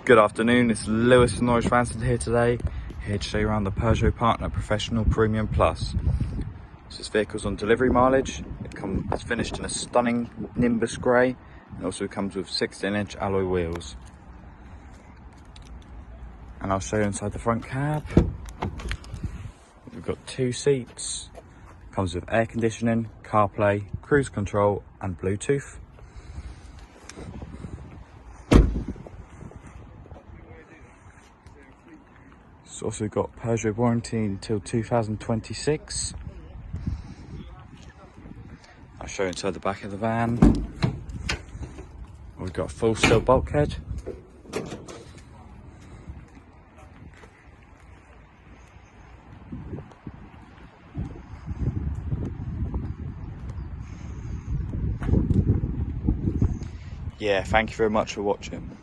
Good afternoon, it's Lewis from Norwich Ransom here today, here to show you around the Peugeot Partner Professional Premium Plus. So this vehicle's on delivery mileage. It's finished in a stunning Nimbus grey, and also comes with 16-inch alloy wheels. And I'll show you inside the front cab. We've got 2 seats, comes with air conditioning, CarPlay, cruise control and Bluetooth. It's also got Peugeot warranty until 2026. I'll show you inside the back of the van. We've got a full steel bulkhead. Yeah, thank you very much for watching.